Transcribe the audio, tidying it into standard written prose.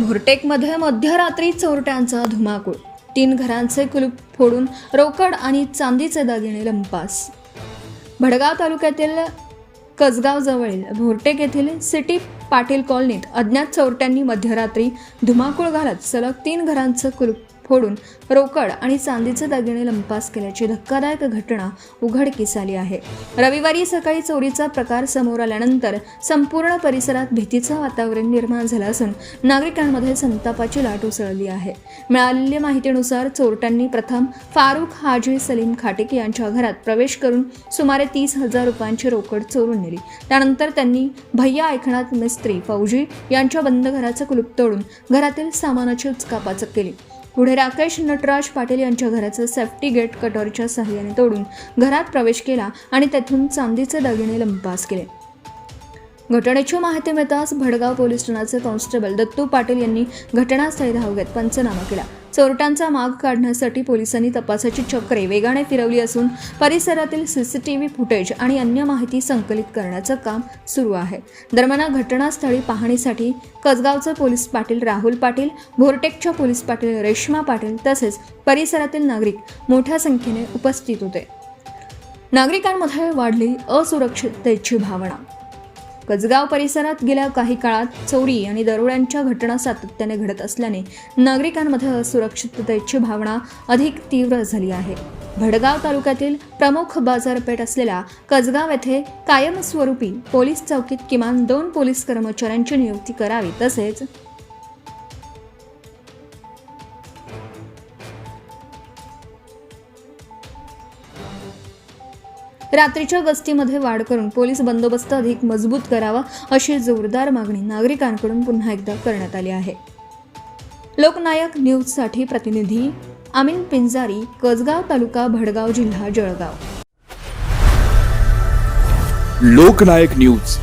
भोरटेकमध्ये मध्यरात्री चोरट्यांचा धुमाकूळ, 3 घरांचे कुलूप फोडून रोकड आणि चांदीचे दागिने लंपास. भडगाव तालुक्यातील कसगाव जवळील भोरटेक येथील सिटी पाटील कॉलनीत अज्ञात चोरट्यांनी मध्यरात्री धुमाकूळ घालत सलग 3 घरांचे कुलूप फोडून रोकड आणि चांदीचे दागिने लंपास केल्याची धक्कादायक घटना उघडकीस आली आहे. रविवारी सकाळी चोरीचा प्रकार समोर आल्यानंतर संपूर्ण परिसरात भीतीचं वातावरण निर्माण झालं असून नागरिकांमध्ये संतापाची लाट उसळली आहे. मिळालेल्या माहितीनुसार चोरट्यांनी प्रथम फारुख हाजी सलीम खाटेक यांच्या घरात प्रवेश करून सुमारे 30,000 रुपयांची रोकड चोरून नेली. त्यानंतर त्यांनी भैया ऐकनाथ मिस्त्री फौजी यांच्या बंद घराचं कुलूप तोडून घरातील सामानाची उचकापाचक केली. पुढे राकेश नटराज पाटील यांच्या घराचं सेफ्टी गेट कटरच्या सहाय्याने तोडून घरात प्रवेश केला आणि तेथून चांदीचे दागिने लंपास केले. घटनेची माहिती मिळताच भडगाव पोलीस ठाण्याचे कॉन्स्टेबल दत्तू पाटील यांनी घटनास्थळी धाव घेत पंचनामा केला. चोरट्यांचा माग काढण्यासाठी पोलिसांनी तपासाची चक्रे वेगाने फिरवली असून परिसरातील सीसीटीव्ही फुटेज आणि अन्य माहिती संकलित करण्याचं काम सुरू आहे. दरम्यान घटनास्थळी पाहणीसाठी कसगावचे पोलीस पाटील राहुल पाटील, भोरटेकच्या पोलीस पाटील रेश्मा पाटील तसेच परिसरातील नागरिक मोठ्या संख्येने उपस्थित होते. नागरिकांमध्ये वाढली असुरक्षिततेची भावना. कसगाव परिसरात गेल्या काही काळात चोरी आणि दरोड्यांच्या घटना सातत्याने घडत असल्याने नागरिकांमध्ये असुरक्षिततेची भावना अधिक तीव्र झाली आहे. भडगाव तालुक्यातील प्रमुख बाजारपेठ असलेल्या कसगाव येथे कायमस्वरूपी पोलीस चौकीत किमान 2 पोलीस कर्मचाऱ्यांची नियुक्ती करावी. तसेच रात्रीच्या गस्तीमध्ये वाढ करून पोलीस बंदोबस्त अधिक मजबूत करावा अशी जोरदार मागणी नागरिकांकडून पुन्हा एकदा करण्यात आली आहे. लोकनायक न्यूजसाठी प्रतिनिधी अमीन पिंजारी, कसगाव तालुका, भडगाव जिल्हा, जळगाव. लोकनायक न्यूज.